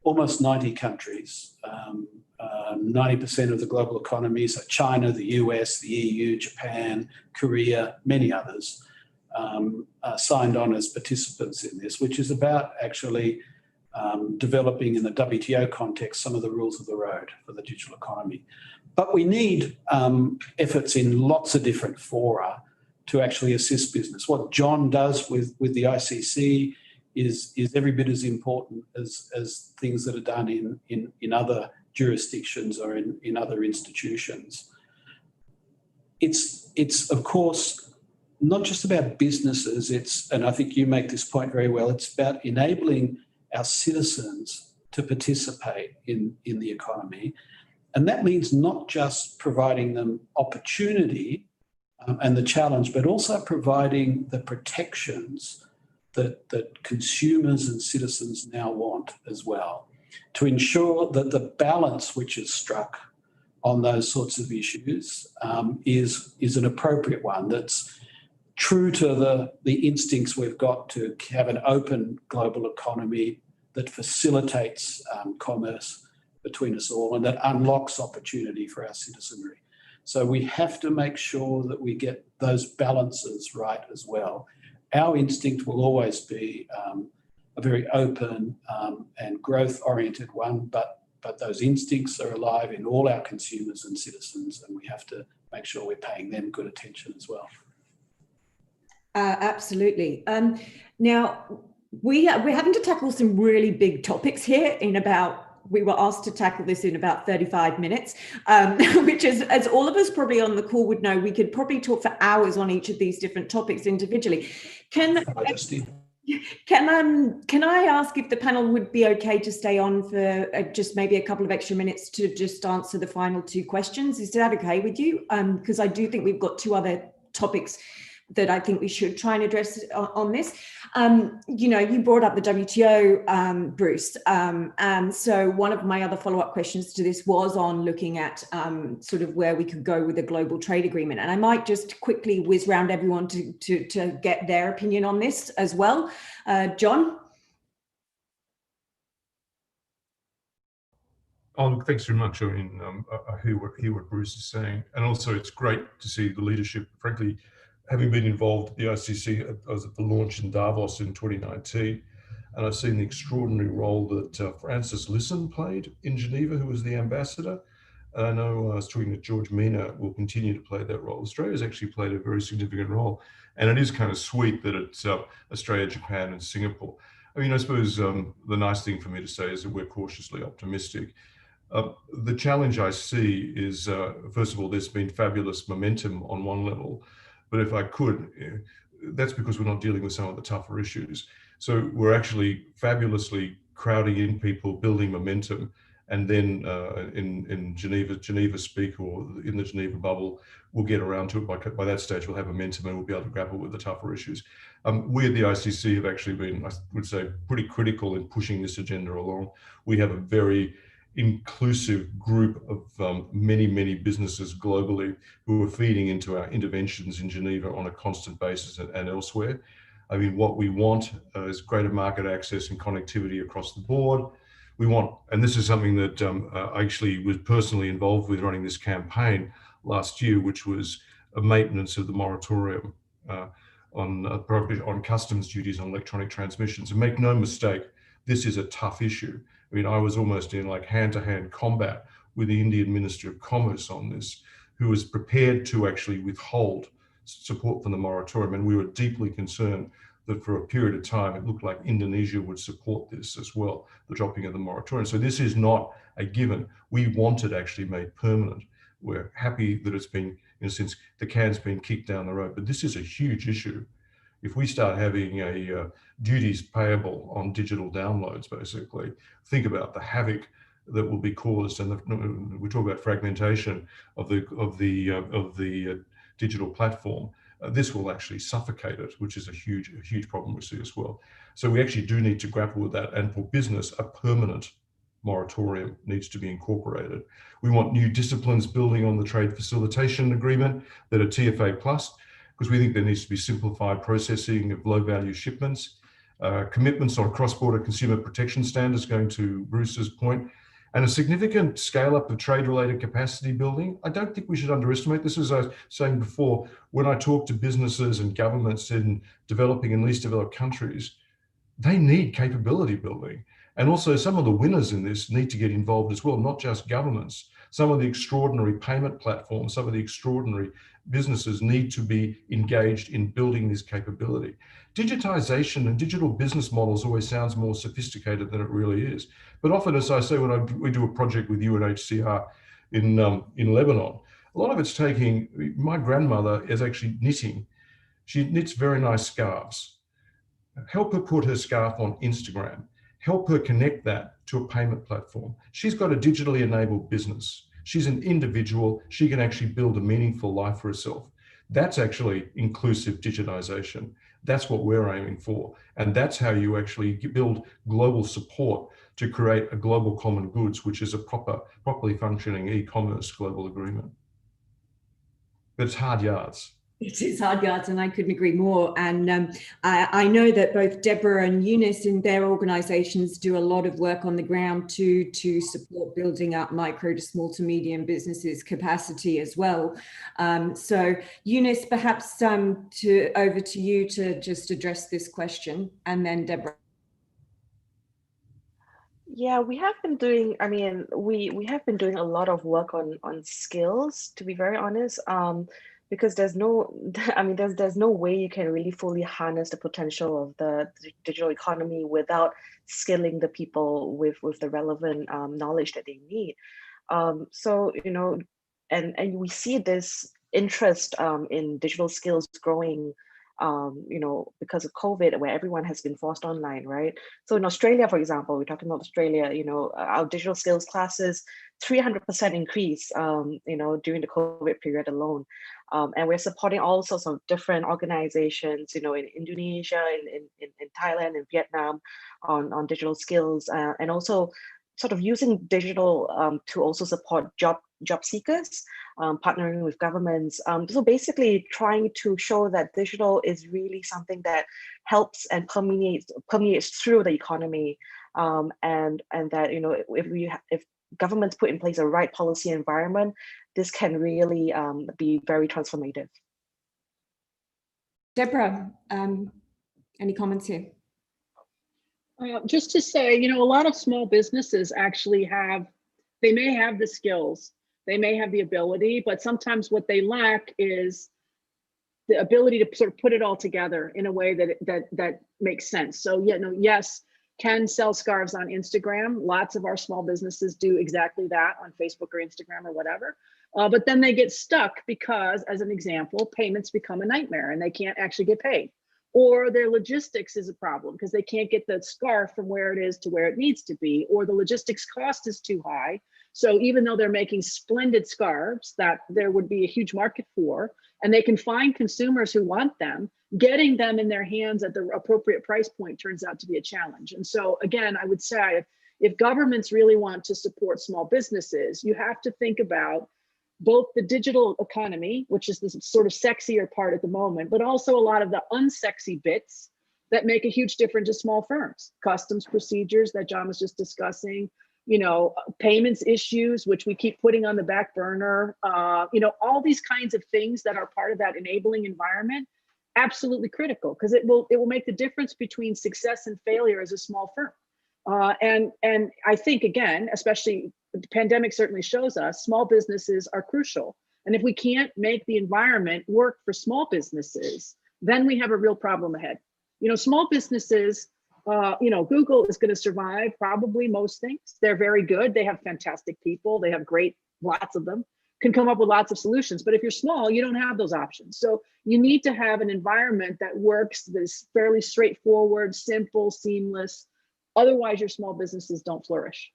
almost 90 countries, 90% of the global economy, so China, the US, the EU, Japan, Korea, many others, signed on as participants in this, which is about actually developing in the WTO context some of the rules of the road for the digital economy. But we need efforts in lots of different fora to actually assist business. What John does with the ICC is every bit as important as things that are done in other jurisdictions or in other institutions. It's of course not just about businesses, and I think you make this point very well, it's about enabling our citizens to participate in the economy. And that means not just providing them opportunity and the challenge, but also providing the protections that consumers and citizens now want as well, to ensure that the balance which is struck on those sorts of issues is an appropriate one that's true to the instincts we've got to have an open global economy that facilitates commerce between us all and that unlocks opportunity for our citizenry. So we have to make sure that we get those balances right as well. Our instinct will always be a very open and growth-oriented one, but those instincts are alive in all our consumers and citizens, and we have to make sure we're paying them good attention as well. Absolutely. Now, we're having to tackle some really big topics here in about we were asked to tackle this in about 35 minutes, which is, as all of us probably on the call would know, we could probably talk for hours on each of these different topics individually. Can I ask if the panel would be okay to stay on for just maybe a couple of extra minutes to just answer the final two questions? Is that okay with you? Because I do think we've got two other topics that I think we should try and address on this. You know, you brought up the WTO, Bruce, and so one of my other follow-up questions to this was on looking at sort of where we could go with a global trade agreement. And I might just quickly whiz round everyone to get their opinion on this as well. John? Oh, look, thanks very much. I mean, I hear what Bruce is saying. And also it's great to see the leadership, frankly, having been involved at the ICC. I was at the launch in Davos in 2019, and I've seen the extraordinary role that Francis Lisson played in Geneva, who was the ambassador. And I know I was talking to George Mina will continue to play that role. Australia's actually played a very significant role. And it is kind of sweet that it's Australia, Japan, and Singapore. I mean, I suppose the nice thing for me to say is that we're cautiously optimistic. The challenge I see is, first of all, there's been fabulous momentum on one level, but if I could, that's because we're not dealing with some of the tougher issues. So we're actually fabulously crowding in people, building momentum, and then in Geneva speak, or in the Geneva bubble, we'll get around to it. By that stage, we'll have momentum and we'll be able to grapple with the tougher issues. We at the ICC have actually been, I would say, pretty critical in pushing this agenda along. We have a very inclusive group of many businesses globally who are feeding into our interventions in Geneva on a constant basis and elsewhere. I mean, what we want is greater market access and connectivity across the board. We want, and this is something that I actually was personally involved with running this campaign last year, which was a maintenance of the moratorium on customs duties on electronic transmissions. And make no mistake, this is a tough issue. I mean, I was almost in like hand-to-hand combat with the Indian Minister of Commerce on this, who was prepared to actually withhold support from the moratorium. And we were deeply concerned that for a period of time, it looked like Indonesia would support this as well, the dropping of the moratorium. So this is not a given. We want it actually made permanent. We're happy that it's been, in a sense, the can's been kicked down the road, but this is a huge issue. If we start having a duties payable on digital downloads, basically, think about the havoc that will be caused, and we talk about fragmentation of the digital platform. This will actually suffocate it, which is a huge problem we see as well. So we actually do need to grapple with that, and for business, a permanent moratorium needs to be incorporated. We want new disciplines building on the trade facilitation agreement that are TFA plus, because we think there needs to be simplified processing of low-value shipments, commitments on cross-border consumer protection standards, going to Bruce's point, and a significant scale-up of trade-related capacity building. I don't think we should underestimate this. As I was saying before, when I talk to businesses and governments in developing and least developed countries, they need capability building. And also some of the winners in this need to get involved as well, not just governments. Some of the extraordinary payment platforms, some of the extraordinary businesses need to be engaged in building this capability. Digitization and digital business models always sounds more sophisticated than it really is. But often, as I say, when we do a project with UNHCR in Lebanon, a lot of it's taking, my grandmother is actually knitting. She knits very nice scarves. Help her put her scarf on Instagram. Help her connect that to a payment platform. She's got a digitally enabled business. She's an individual. She can actually build a meaningful life for herself. That's actually inclusive digitization. That's what we're aiming for. And that's how you actually build global support to create a global common goods, which is a properly functioning e-commerce global agreement. But it's hard yards. It is hard yards, and I couldn't agree more. And I know that both Deborah and Eunice in their organisations do a lot of work on the ground to support building up micro to small to medium businesses capacity as well. So Eunice, perhaps over to you to just address this question, and then Deborah. Yeah, we have been doing, I mean, we have been doing a lot of work on skills, to be very honest. because there's no, I mean, there's no way you can really fully harness the potential of the digital economy without skilling the people with the relevant knowledge that they need. So, you know, and we see this interest in digital skills growing, you know, because of COVID, where everyone has been forced online, right? So in Australia, for example, we're talking about Australia, you know, our digital skills classes, 300% increase, you know, during the COVID period alone. And we're supporting all sorts of different organizations, you know, in Indonesia, in Thailand, in Vietnam, on digital skills, and also sort of using digital to also support job seekers, partnering with governments. So basically trying to show that digital is really something that helps and permeates through the economy, and that, you know, if governments put in place a right policy environment, this can really be very transformative. Deborah, any comments here? Just to say, you know, a lot of small businesses actually they may have the skills, they may have the ability, but sometimes what they lack is the ability to sort of put it all together in a way that makes sense. So, yeah, no, yes, can sell scarves on Instagram. Lots of our small businesses do exactly that on Facebook or Instagram or whatever. But then they get stuck because, as an example, payments become a nightmare and they can't actually get paid. Or their logistics is a problem because they can't get the scarf from where it is to where it needs to be, or the logistics cost is too high. So even though they're making splendid scarves that there would be a huge market for, and they can find consumers who want them, getting them in their hands at the appropriate price point turns out to be a challenge. And so again, I would say if governments really want to support small businesses, you have to think about both the digital economy, which is the sort of sexier part at the moment, but also a lot of the unsexy bits that make a huge difference to small firms. Customs procedures that John was just discussing, you know, payments issues, which we keep putting on the back burner, you know, all these kinds of things that are part of that enabling environment, absolutely critical, because it will make the difference between success and failure as a small firm. And I think, again, especially the pandemic certainly shows us, small businesses are crucial. And if we can't make the environment work for small businesses, then we have a real problem ahead. You know, small businesses, you know, Google is going to survive probably most things. They're very good. They have fantastic people. They have lots of them, can come up with lots of solutions. But if you're small, you don't have those options. So you need to have an environment that works, that is fairly straightforward, simple, seamless. Otherwise, your small businesses don't flourish.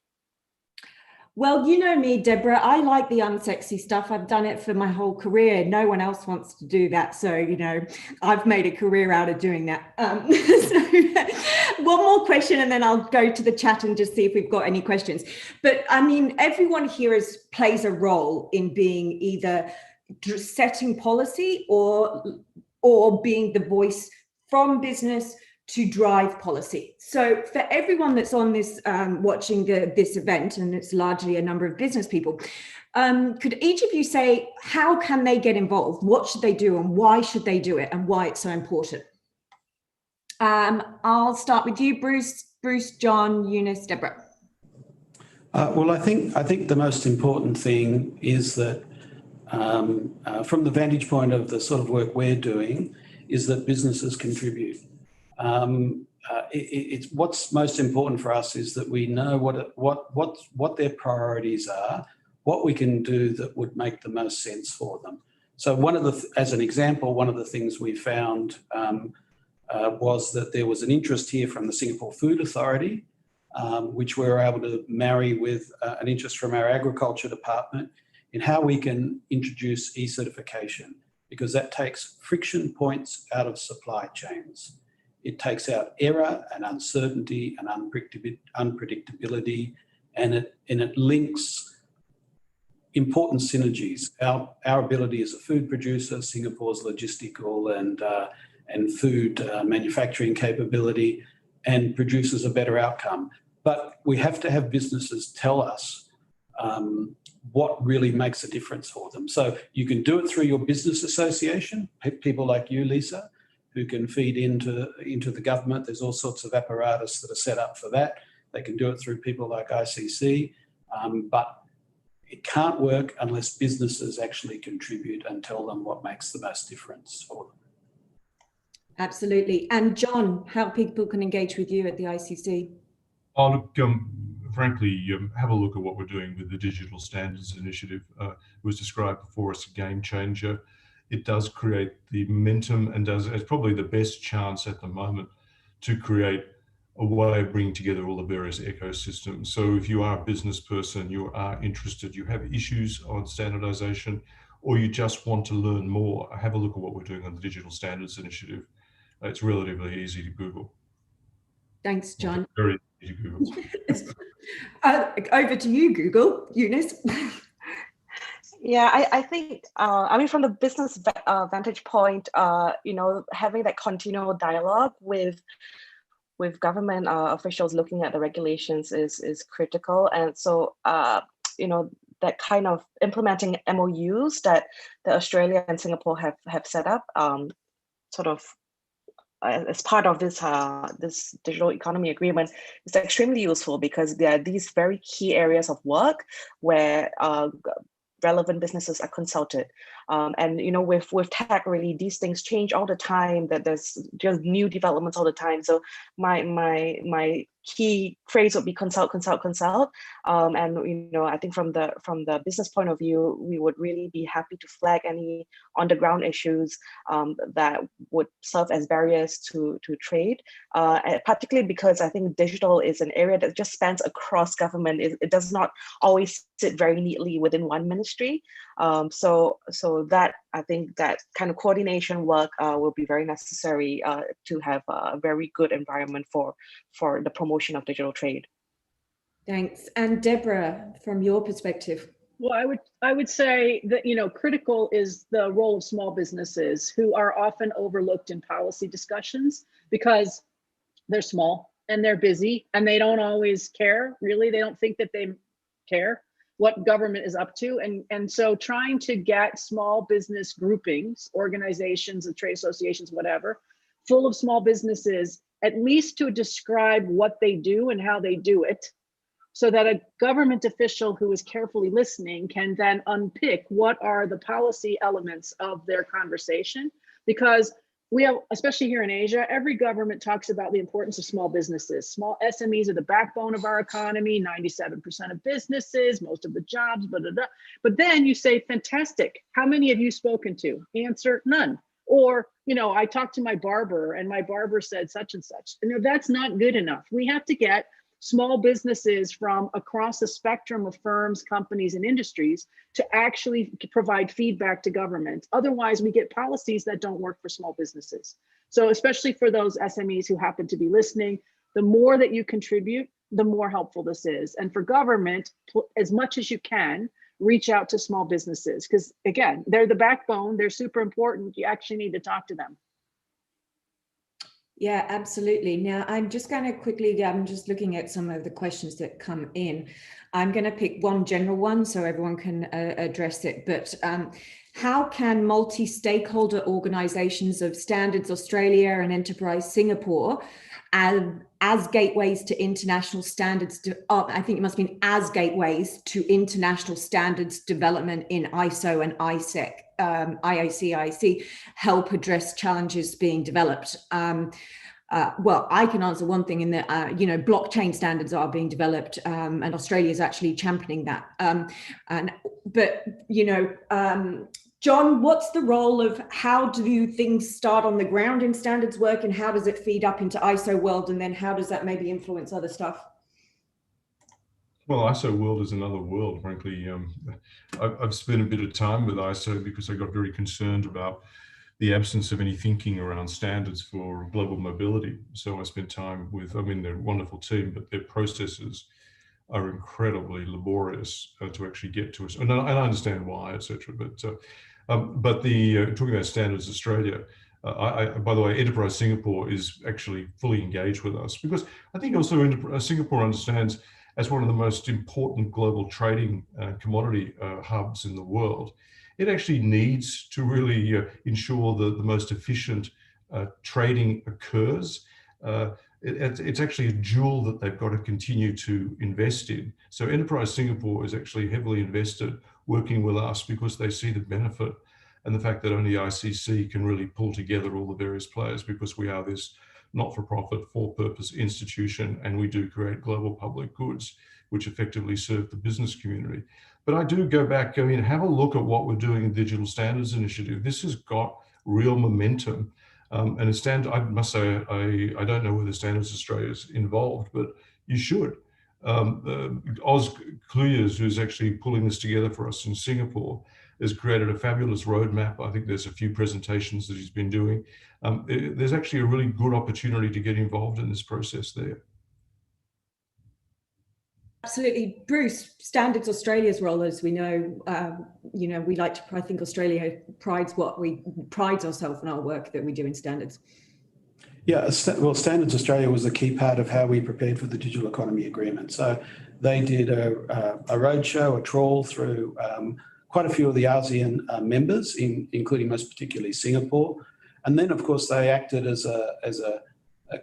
Well, you know me, Deborah, I like the unsexy stuff. I've done it for my whole career. No one else wants to do that. So, you know, I've made a career out of doing that. So one more question, and then I'll go to the chat and just see if we've got any questions. But I mean, everyone here plays a role in being either setting policy or being the voice from business to drive policy. So for everyone that's on this, watching this event, and it's largely a number of business people, could each of you say, how can they get involved? What should they do and why should they do it and why it's so important? I'll start with you, Bruce, John, Eunice, Deborah. Well, I think the most important thing is that from the vantage point of the sort of work we're doing is that businesses contribute. It's what's most important for us is that we know what their priorities are, what we can do that would make the most sense for them. So as an example, one of the things we found was that there was an interest here from the Singapore Food Authority, which we were able to marry with an interest from our agriculture department in how we can introduce e-certification, because that takes friction points out of supply chains. It takes out error and uncertainty and unpredictability, and it links important synergies. Our ability as a food producer, Singapore's logistical and food manufacturing capability, and produces a better outcome. But we have to have businesses tell us what really makes a difference for them. So you can do it through your business association, people like you, Lisa, who can feed into the government. There's all sorts of apparatus that are set up for that. They can do it through people like ICC. But it can't work unless businesses actually contribute and tell them what makes the most difference for them. Absolutely. And John, how people can engage with you at the ICC? Oh, look, frankly, have a look at what we're doing with the Digital Standards Initiative. It was described before as a game changer. It does create the momentum and it's probably the best chance at the moment to create a way of bringing together all the various ecosystems. So if you are a business person, you are interested, you have issues on standardization, or you just want to learn more, have a look at what we're doing on the Digital Standards Initiative. It's relatively easy to Google. Thanks, John. Very easy to Google. Over to you, Google. Eunice. Yeah, I think, I mean, from the business vantage point, you know, having that continual dialogue with government officials looking at the regulations is critical. And so, you know, that kind of implementing MOUs that Australia and Singapore have set up, sort of as part of this this digital economy agreement, is extremely useful because there are these very key areas of work where relevant businesses are consulted. And you know, with tech, really these things change all the time, that there's just new developments all the time. So my key phrase would be consult. And you know, I think from the business point of view, we would really be happy to flag any on the ground issues that would serve as barriers to trade, particularly because I think digital is an area that just spans across government. It does not always sit very neatly within one ministry. So that, I think that kind of coordination work will be very necessary to have a very good environment for the promotion of digital trade. Thanks. And Deborah, from your perspective? Well, I would say that, you know, critical is the role of small businesses, who are often overlooked in policy discussions because they're small and they're busy and they don't always care. Really, they don't think that they care what government is up to. And so trying to get small business groupings, organizations and trade associations, whatever, full of small businesses, at least to describe what they do and how they do it, so that a government official who is carefully listening can then unpick what are the policy elements of their conversation. Because we have, especially here in Asia, every government talks about the importance of small businesses. Small SMEs are the backbone of our economy, 97% of businesses, most of the jobs, blah, blah, blah. But then you say, fantastic, how many have you spoken to? Answer, none. Or, you know, I talked to my barber and my barber said such and such. You know, that's not good enough. We have to get small businesses from across the spectrum of firms, companies, and industries to actually provide feedback to government. Otherwise, we get policies that don't work for small businesses. So especially for those SMEs who happen to be listening, the more that you contribute, the more helpful this is. And for government, as much as you can, reach out to small businesses, because again, they're the backbone, they're super important. You actually need to talk to them. Yeah, absolutely. Now, I'm just going to quickly, I'm just looking at some of the questions that come in. I'm going to pick one general one so everyone can address it. But how can multi-stakeholder organizations of Standards Australia and Enterprise Singapore as gateways to international standards, I think it must mean as gateways to international standards development in ISO and ISEC, IOC, help address challenges being developed? Well, I can answer one thing in that, you know, blockchain standards are being developed and Australia is actually championing that. But, you know, John, what's the role of how do things start on the ground in standards work and how does it feed up into ISO world? And then how does that maybe influence other stuff? Well, ISO world is another world, frankly. I've spent a bit of time with ISO because I got very concerned about the absence of any thinking around standards for global mobility. So I spent time with, I mean, they're a wonderful team, but their processes are incredibly laborious to actually get to us. And I understand why, etc. But talking about Standards Australia, by the way, Enterprise Singapore is actually fully engaged with us because I think also Singapore understands as one of the most important global trading commodity hubs in the world, it actually needs to really ensure that the most efficient trading occurs. it's actually a jewel that they've got to continue to invest in. So Enterprise Singapore is actually heavily invested working with us because they see the benefit and the fact that only ICC can really pull together all the various players, because we are this not-for-profit, for-purpose institution, and we do create global public goods which effectively serve the business community. But I do go back, I mean, have a look at what we're doing in the Digital Standards Initiative. This has got real momentum. And I must say, I don't know whether Standards Australia is involved, but you should. Oz Cluyers, who's actually pulling this together for us in Singapore, has created a fabulous roadmap. I think there's a few presentations that he's been doing. There's actually a really good opportunity to get involved in this process there. Absolutely, Bruce. Standards Australia's role, as we know, we like to. I think Australia prides ourselves in our work that we do in standards. Yeah, well, Standards Australia was a key part of how we prepared for the Digital Economy Agreement. So they did a roadshow, a trawl through quite a few of the ASEAN members, including most particularly Singapore, and then of course they acted as a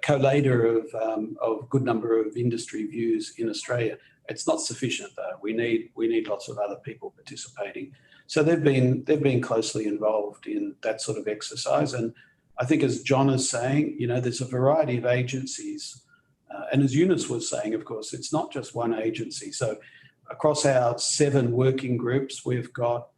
collator of a good number of industry views in Australia. It's not sufficient though. We need lots of other people participating. So they've been closely involved in that sort of exercise. And I think, as John is saying, there's a variety of agencies, and as Eunice was saying, of course, it's not just one agency. So across our 7 working groups, we've got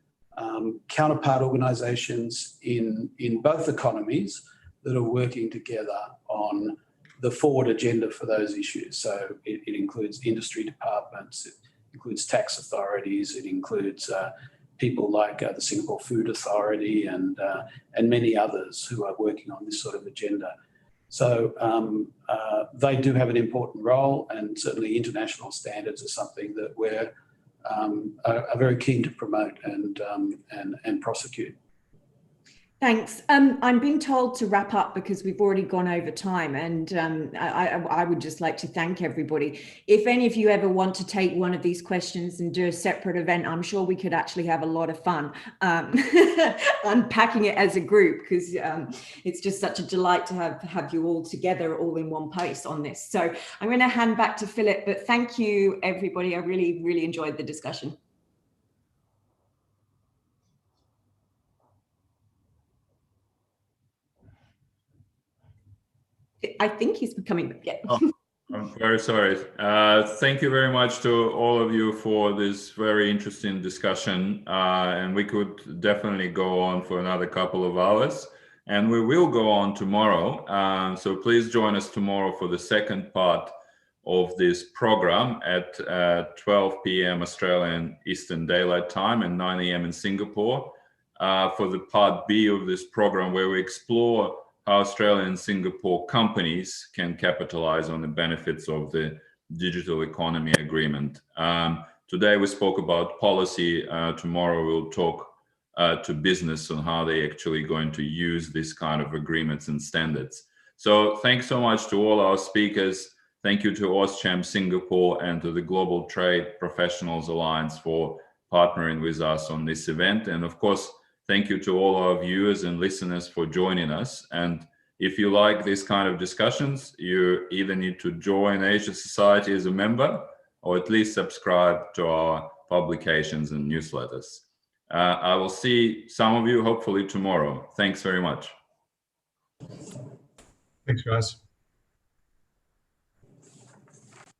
counterpart organisations in both economies that are working together on the forward agenda for those issues. So it includes industry departments, it includes tax authorities, it includes people like the Singapore Food Authority and many others who are working on this sort of agenda. So they do have an important role, and certainly international standards are something that we're are very keen to promote and prosecute. Thanks. I'm being told to wrap up because we've already gone over time, and I would just like to thank everybody. If any of you ever want to take one of these questions and do a separate event, I'm sure we could actually have a lot of fun unpacking it as a group, because it's just such a delight to have you all together, all in one place on this. So I'm going to hand back to Philip, but thank you, everybody. I really, really enjoyed the discussion. I think he's becoming. Yeah. Oh, I'm very sorry. Thank you very much to all of you for this very interesting discussion. And we could definitely go on for another couple of hours. And we will go on tomorrow. So please join us tomorrow for the second part of this program at 12 p.m. Australian Eastern Daylight Time and 9 a.m. in Singapore for the part B of this program, where we explore how Australian and Singapore companies can capitalize on the benefits of the digital economy agreement. Today we spoke about policy. Tomorrow we'll talk to business on how they actually going to use this kind of agreements and standards. So thanks so much to all our speakers. Thank you to Austcham Singapore and to the Global Trade Professionals Alliance for partnering with us on this event. And of course, thank you to all our viewers and listeners for joining us. And if you like these kind of discussions, you either need to join Asia Society as a member, or at least subscribe to our publications and newsletters. I will see some of you hopefully tomorrow. Thanks very much. Thanks, guys.